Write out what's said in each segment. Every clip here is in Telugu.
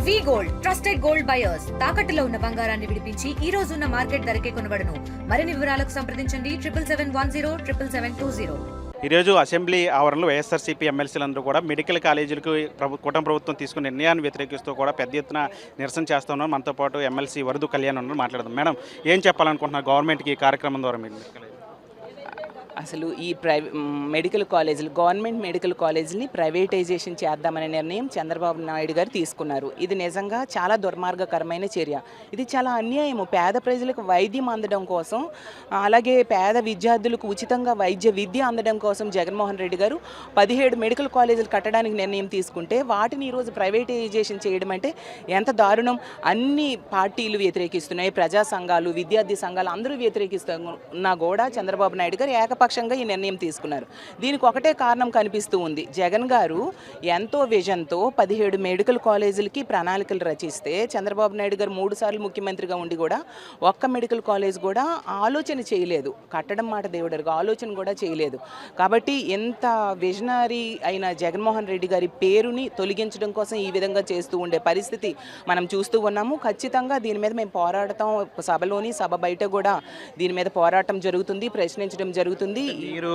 వి గోల్డ్ ట్రస్టెడ్ గోల్డ్ బయర్స్ తాకట్టులో ఉన్న బంగారాన్ని విడిపించి ఈ రోజు ఉన్న మార్కెట్ ధరకే కొనబడును. మరిన్ని వివరాలకు సంప్రదించండి 77107720. ఈరోజు అసెంబ్లీ ఆవరణలో వైఎస్ఆర్సీపీ ఎమ్మెల్సీలందరూ కూడా మెడికల్ కాలేజీలకు కూటమి ప్రభుత్వం తీసుకున్న నిర్ణయాన్ని వ్యతిరేకిస్తూ కూడా పెద్ద ఎత్తున నిరసన చేస్తూ ఉన్నారు. మనతో పాటు ఎమ్మెల్సీ వరదు కళ్యాణ్ ఉన్నారు. మాట్లాడదాం. మేడం, ఏం చెప్పాలనుకుంటున్నారు గవర్నమెంట్కి ఈ కార్యక్రమం ద్వారా? మీరు అసలు ఈ మెడికల్ కాలేజీలు గవర్నమెంట్ మెడికల్ కాలేజీని ప్రైవేటైజేషన్ చేద్దామనే నిర్ణయం చంద్రబాబు నాయుడు గారు తీసుకున్నారు. ఇది నిజంగా చాలా దుర్మార్గకరమైన చర్య. ఇది చాలా అన్యాయము. పేద ప్రజలకు వైద్యం అందడం కోసం, అలాగే పేద విద్యార్థులకు ఉచితంగా వైద్య విద్య అందడం కోసం జగన్మోహన్ రెడ్డి గారు 17 మెడికల్ కాలేజీలు కట్టడానికి నిర్ణయం తీసుకుంటే వాటిని ఈరోజు ప్రైవేటైజేషన్ చేయడం అంటే ఎంత దారుణం. అన్ని పార్టీలు వ్యతిరేకిస్తున్నాయి, ప్రజా సంఘాలు, విద్యార్థి సంఘాలు అందరూ వ్యతిరేకిస్తున్నా కూడా చంద్రబాబు నాయుడు గారు ఏకపక్షంగా ఈ నిర్ణయం తీసుకున్నారు. దీనికి ఒకటే కారణం కనిపిస్తూ ఉంది. జగన్ గారు ఎంతో విజన్తో 17 మెడికల్ కాలేజీలకి ప్రణాళికలు రచిస్తే చంద్రబాబు నాయుడు గారు 3 సార్లు ముఖ్యమంత్రిగా ఉండి కూడా ఒక్క మెడికల్ కాలేజ్ కూడా ఆలోచన చేయలేదు. కట్టడం మాట దేవుడరుగా ఆలోచన కూడా చేయలేదు. కాబట్టి ఎంత విజనరీ అయిన జగన్మోహన్ రెడ్డి గారి పేరుని తొలగించడం కోసం ఈ విధంగా చేస్తూ ఉండే పరిస్థితి మనం చూస్తూ ఉన్నాము. ఖచ్చితంగా దీని మీద మేము పోరాడతాం. సభలోని సభ బయట కూడా దీని మీద పోరాటం జరుగుతుంది, ప్రశ్నించడం జరుగుతుంది. మీరు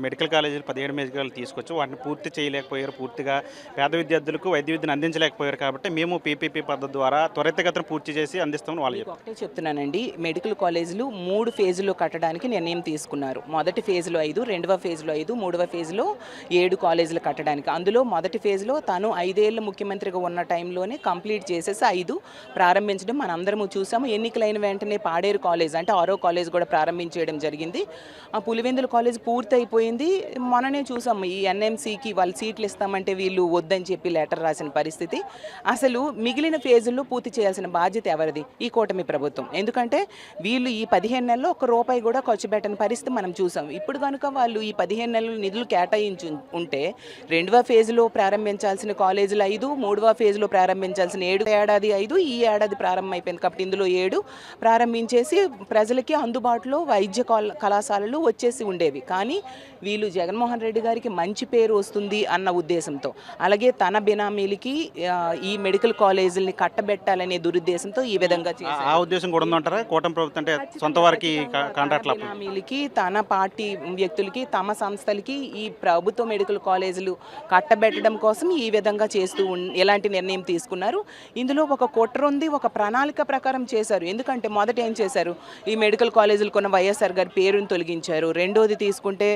మెడికల్ కాలేజీలు 17 మెడికల్ తీసుకొచ్చి వాటిని పూర్తి చేయలేకపోయారు, పూర్తిగా పేద విద్యార్థులకు వైద్య విద్యను అందించలేకపోయారు. కాబట్టి మేము పీపీపీ పద్ధతి ద్వారా త్వరితగతిన పూర్తి చేసి అందిస్తామని వాళ్ళు ఒకటే చెప్తున్నానండి. మెడికల్ కాలేజీలు 3 ఫేజుల్లో కట్టడానికి నిర్ణయం తీసుకున్నారు. మొదటి ఫేజ్లో 5, రెండవ ఫేజ్లో 5, మూడవ ఫేజ్లో 7 కాలేజీలు కట్టడానికి. అందులో మొదటి ఫేజ్లో తను 5 ఏళ్ళ ముఖ్యమంత్రిగా ఉన్న టైంలోనే కంప్లీట్ చేసేసి 5 ప్రారంభించడం మనందరము చూసాము. ఎన్నికలైన వెంటనే పాడేరు కాలేజ్ అంటే 6వ కాలేజ్ కూడా ప్రారంభించేయడం జరిగింది. ఆ పులివెందుల కాలేజ్ పూర్తి అయిపోయింది. మననే చూసాము ఈ ఎన్ఎంసీకి వాళ్ళు సీట్లు ఇస్తామంటే వీళ్ళు వద్దని చెప్పి లెటర్ రాసిన పరిస్థితి. అసలు మిగిలిన ఫేజుల్లో పూర్తి చేయాల్సిన బాధ్యత ఎవరిది? ఈ కూటమి ప్రభుత్వం. ఎందుకంటే వీళ్ళు ఈ 15 నెలల్లో ₹1 కూడా ఖర్చు పెట్టని పరిస్థితి మనం చూసాం. ఇప్పుడు కనుక వాళ్ళు ఈ 15 నెలలు నిధులు కేటాయించి ఉంటే 2వ ఫేజ్లో ప్రారంభించాల్సిన కాలేజీలు 5, 3వ ఫేజ్లో ప్రారంభించాల్సిన 7, ఏడాది 5, ఈ ఏడాది ప్రారంభం అయిపోయింది కాబట్టి ఇందులో 7 ప్రారంభించేసి ప్రజలకి అందుబాటులో వైద్య కళాశాలలు వచ్చేసి ఉండేవి. కానీ వీళ్ళు జగన్మోహన్ రెడ్డి గారికి మంచి పేరు వస్తుంది అన్న ఉద్దేశంతో, అలాగే తన బినామీలకి ఈ మెడికల్ కాలేజీలని కట్టబెట్టాలనే దురుద్దేశంతో ఈ విధంగా చేశారు. ఆ ఉద్దేశం కూడా ఉందంటారా? కూటమి ప్రభుత్వం అంటే సొంత వారికి కాంట్రాక్ట్ల బినామీలకి, తన పార్టీ వ్యక్తులకి, తమ సంస్థలకి ఈ ప్రభుత్వ మెడికల్ కాలేజీలు కట్టబెట్టడం కోసం ఈ విధంగా చేస్తూ ఎలాంటి నిర్ణయం తీసుకున్నారు. ఇందులో ఒక కుట్ర ఉంది, ఒక ప్రణాళిక ప్రకారం చేశారు. ఎందుకంటే మొదట ఏం చేశారు? ఈ మెడికల్ కాలేజీలు కొన్న వైఎస్ఆర్ గారి పేరును తొలగించారు. రెండోది తీసుకుంటే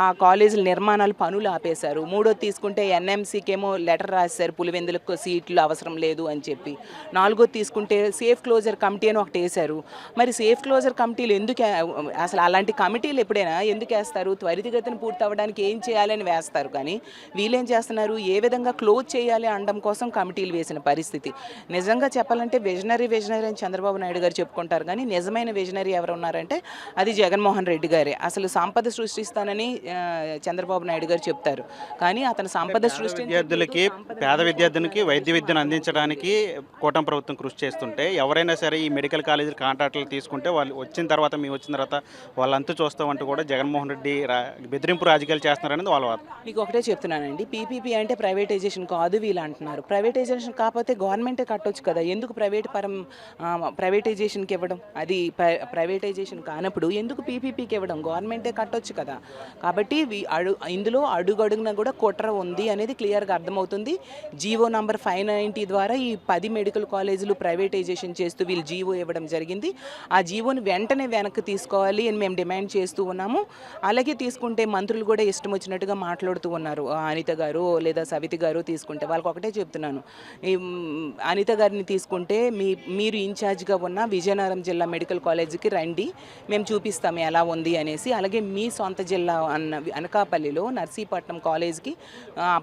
ఆ కాలేజీల నిర్మాణాలు పనులు ఆపేశారు. మూడోది తీసుకుంటే ఎన్ఎంసీకేమో లెటర్ రాశారు పులివెందులకు సీట్లు అవసరం లేదు అని చెప్పి. నాలుగోది తీసుకుంటే సేఫ్ క్లోజర్ కమిటీ అని ఒకటి వేశారు. మరి సేఫ్ క్లోజర్ కమిటీలు ఎందుకు, అసలు అలాంటి కమిటీలు ఎప్పుడైనా ఎందుకు వేస్తారు? త్వరితగతిన పూర్తి అవ్వడానికి ఏం చేయాలని వేస్తారు. కానీ వీళ్ళేం చేస్తున్నారు? ఏ విధంగా క్లోజ్ చేయాలి అనడం కోసం కమిటీలు వేసిన పరిస్థితి. నిజంగా చెప్పాలంటే విజనరీ అని చంద్రబాబు నాయుడు గారు చెప్పుకుంటారు. కానీ నిజమైన విజనరీ ఎవరు ఉన్నారంటే అది జగన్మోహన్ రెడ్డి గారే. అసలు సంపద సృష్టిస్తానని చంద్రబాబు నాయుడు గారు చెప్తారు. కానీ అతను సంపద విద్యార్థులకి, పేద విద్యార్థులకి వైద్య విద్యను అందించడానికి కూటమి ప్రభుత్వం కృషి చేస్తుంటే ఎవరైనా సరే ఈ మెడికల్ కాలేజీలు కాంట్రాక్టులు తీసుకుంటే వాళ్ళు వచ్చిన తర్వాత వాళ్ళంతా చూస్తామంటూ కూడా జగన్మోహన్ రెడ్డి బెదిరింపు రాజకీయాలు చేస్తున్నారనేది వాళ్ళ వాదన. మీకు ఒకటే చెప్తున్నానండి, పీపీపీ అంటే ప్రైవేటైజేషన్ కాదు వీళ్ళు అంటున్నారు. ప్రైవేటైజేషన్ కాకపోతే గవర్నమెంటే కట్టొచ్చు కదా. ఎందుకు ప్రైవేటైజేషన్కి ఇవ్వడం? అది ప్రైవేటైజేషన్ కానప్పుడు ఎందుకు పీపీపీకి ఇవ్వడం? గవర్నమెంటే కట్టొచ్చు కదా. కాబట్టి ఇందులో అడుగడుగున కూడా కుట్ర ఉంది అనేది క్లియర్గా అర్థమవుతుంది. జీవో నంబర్ 590 ద్వారా ఈ 10 మెడికల్ కాలేజీలు ప్రైవేటైజేషన్ చేస్తూ వీళ్ళు జీవో ఇవ్వడం జరిగింది. ఆ జీవోని వెంటనే వెనక్కి తీసుకోవాలి అని మేము డిమాండ్ చేస్తూ ఉన్నాము. అలాగే తీసుకుంటే మంత్రులు కూడా ఇష్టం వచ్చినట్టుగా మాట్లాడుతూ ఉన్నారు. అనిత గారు లేదా సవితి గారు తీసుకుంటే వాళ్ళకి ఒకటే చెప్తున్నాను, ఈ అనిత గారిని తీసుకుంటే మీరు ఇన్ఛార్జ్గా ఉన్న విజయనగరం జిల్లా మెడికల్ కాలేజీకి రండి, మేము చూపిస్తాము ఎలా ఉంది అనేసి. అలాగే మీ సొంత జిల్లా అనకాపల్లిలో నర్సీపట్నం కాలేజ్కి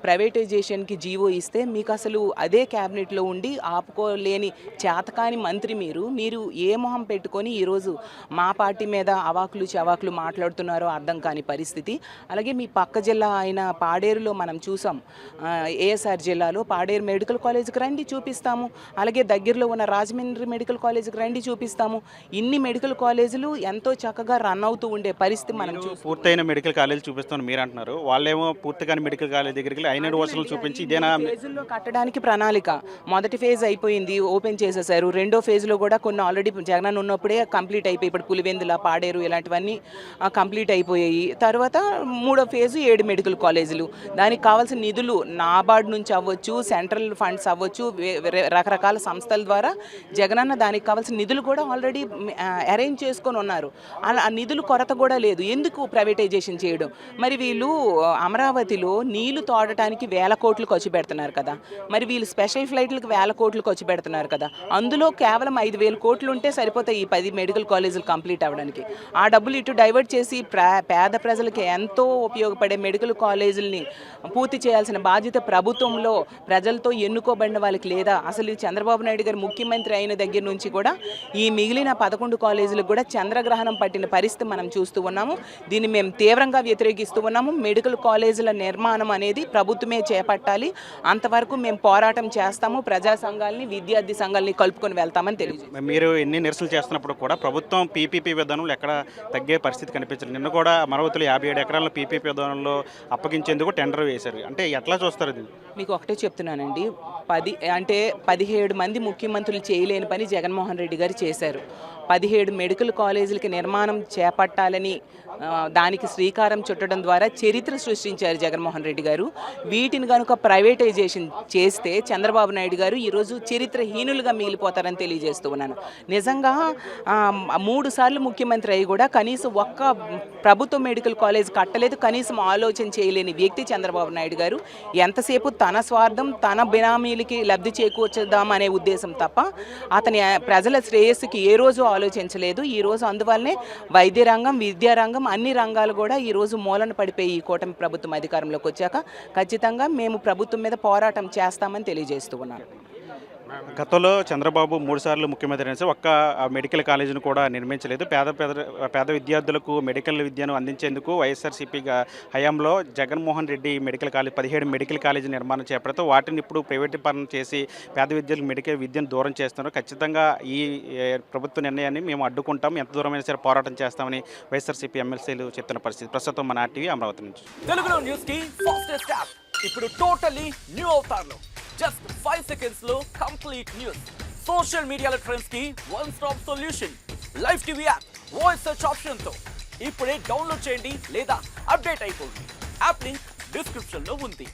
ప్రైవేటైజేషన్కి జీవో ఇస్తే మీకు అసలు అదే క్యాబినెట్లో ఉండి ఆపుకోలేని చేతకాని మంత్రి మీరు ఏ మొహం పెట్టుకొని ఈరోజు మా పార్టీ మీద అవాకులు చవాకులు మాట్లాడుతున్నారో అర్థం కాని పరిస్థితి. అలాగే మీ పక్క జిల్లా అయిన పాడేరులో మనం చూసాం, ఏఎస్ఆర్ జిల్లాలో పాడేరు మెడికల్ కాలేజీకి రండి చూపిస్తాము. అలాగే దగ్గరలో ఉన్న రాజమండ్రి మెడికల్ కాలేజీకి రండి చూపిస్తాము. ఇన్ని మెడికల్ కాలేజీలు ఎంతో చక్కగా రన్ అవుతూ ఉండే పరిస్థితి మనం చూస్తాం. పూర్తయిన మెడికల్ కాలేజ్ చూపిస్తామని మీరు అంటున్నారు, వాళ్ళేమో పూర్తిగాని మెడికల్ కాలేజ్ దగ్గరికి వెళ్ళి అయిన వసతులు చూపించి ఇదేనా ఫేజుల్లో కట్టడానికి ప్రణాళిక. మొదటి ఫేజ్ అయిపోయింది, ఓపెన్ చేసేసారు. రెండో ఫేజ్లో కూడా కొన్ని ఆల్రెడీ జగనన్న ఉన్నప్పుడే కంప్లీట్ అయిపోయి, ఇప్పుడు పులివెందుల, పాడేరు ఇలాంటివన్నీ కంప్లీట్ అయిపోయాయి. తర్వాత మూడో ఫేజు 7 మెడికల్ కాలేజీలు. దానికి కావాల్సిన నిధులు నాబార్డ్ నుంచి అవ్వచ్చు, సెంట్రల్ ఫండ్స్ అవ్వచ్చు, రకరకాల సంస్థల ద్వారా జగనన్న దానికి కావాల్సిన నిధులు కూడా ఆల్రెడీ అరేంజ్ చేసుకొని ఉన్నారు. ఆ నిధులు కొరత కూడా లేదు. ఎందుకు ప్రైవేటైజేషన్ చేయడం? మరి వీళ్ళు అమరావతిలో నీళ్లు తోడటానికి 1000 కోట్లు ఖర్చు పెడుతున్నారు కదా, మరి వీళ్ళు స్పెషల్ ఫ్లైట్లకు 1000 కోట్లు ఖర్చు పెడుతున్నారు కదా, అందులో కేవలం 5000 కోట్లు ఉంటే సరిపోతాయి ఈ 10 మెడికల్ కాలేజీలు కంప్లీట్ అవ్వడానికి. ఆ డబ్బులు ఇటు డైవర్ట్ చేసి పేద ప్రజలకి ఎంతో ఉపయోగపడే మెడికల్ కాలేజీలని పూర్తి చేయాల్సిన బాధ్యత ప్రభుత్వంలో ప్రజలతో ఎన్నుకోబడిన వాళ్ళకి లేదా? అసలు చంద్రబాబు నాయుడు గారు ముఖ్యమంత్రి అయిన దగ్గర నుంచి కూడా ఈ మిగిలిన 11 కాలేజీలకు కూడా చంద్రగ్రహణం పట్టిన పరిస్థితి మనం చూస్తూ ఉన్నాము. దీన్ని మేము తీవ్రంగా వ్యతిరేకిస్తూ ఉన్నాము. మెడికల్ కాలేజీల నిర్మాణం అనేది ప్రభుత్వమే చేపట్టాలి. అంతవరకు మేము పోరాటం చేస్తాము. ప్రజా సంఘాలని, విద్యార్థి సంఘాలని కలుపుకొని వెళ్తామని తెలియజేస్తాం. మీరు ఎన్ని నిరసనలు చేస్తున్నప్పుడు కూడా ప్రభుత్వం పీపీపీ విధానంలో ఎక్కడ తగ్గే పరిస్థితి కనిపించదు. నిన్న కూడా అమరావతిలో 57 ఎకరాల పీపీపీ విధానంలో అప్పగించేందుకు టెండర్ వేశారు. అంటే ఎట్లా చూస్తారు ఇది? మీకు ఒకటే చెప్తున్నానండి, 17 మంది ముఖ్యమంత్రులు చేయలేని పని జగన్మోహన్ రెడ్డి గారు చేశారు. 17 మెడికల్ కాలేజీలకి నిర్మాణం చేపట్టాలని దానికి శ్రీకారం చుట్టడం ద్వారా చరిత్ర సృష్టించారు జగన్మోహన్ రెడ్డి గారు. వీటిని కనుక ప్రైవేటైజేషన్ చేస్తే చంద్రబాబు నాయుడు గారు ఈరోజు చరిత్రహీనులుగా మిగిలిపోతారని తెలియజేస్తూ ఉన్నాను. నిజంగా 3 సార్లు ముఖ్యమంత్రి అయ్యి కూడా కనీసం ఒక్క ప్రభుత్వ మెడికల్ కాలేజ్ కట్టలేదు. కనీసం ఆలోచన చేయలేని వ్యక్తి చంద్రబాబు నాయుడు గారు. ఎంతసేపు తన స్వార్థం, తన బినామీలకి లబ్ధి చేకూర్చుదాం అనే ఉద్దేశం తప్ప అతని ప్రజల శ్రేయస్సుకి ఏ రోజు ఆలోచించలేదు. ఈరోజు అందువల్లనే వైద్య రంగం, విద్యా రంగం, అన్ని రంగాలు కూడా ఈరోజు మూలన పడిపోయి ఈ కూటమి ప్రభుత్వం అధికారంలోకి వచ్చాక ఖచ్చితంగా మేము ప్రభుత్వం మీద పోరాటం చేస్తామని తెలియజేస్తూ ఉన్నాను. గతంలో చంద్రబాబు 3 సార్లు ముఖ్యమంత్రి అయినా సరే ఒక్క మెడికల్ కాలేజీని కూడా నిర్మించలేదు. పేద విద్యార్థులకు మెడికల్ విద్యను అందించేందుకు వైఎస్ఆర్సీపీ హయాంలో జగన్మోహన్ రెడ్డి 17 మెడికల్ కాలేజీ నిర్మాణం చేపడితే వాటిని ఇప్పుడు ప్రైవేటీకరణ చేసి పేద విద్యార్థులకు మెడికల్ విద్యను దూరం చేస్తున్నారు. ఖచ్చితంగా ఈ ప్రభుత్వ నిర్ణయాన్ని మేము అడ్డుకుంటాం, ఎంత దూరమైనా సరే పోరాటం చేస్తామని వైఎస్ఆర్సీపీ ఎమ్మెల్సీలు చెప్తున్న పరిస్థితి. ప్రస్తుతం మన ఆర్టీవీ అమరావతి నుంచి. తెలుగులో న్యూస్ కి ఫాస్టెస్ట్ యాప్ ఇప్పుడు టోటల్లీ న్యూ అవతార్లో జస్ట్ 5 seconds లో కంప్లీట్ న్యూస్. సోషల్ మీడియాలో ట్రెండ్స్ కి one stop solution. Live TV app voice search option తో ఇప్పుడే డౌన్లోడ్ చేయండి లేదా అప్డేట్ అయిపోండి. యాప్ లింక్ డిస్క్రిప్షన్ లో ఉంది.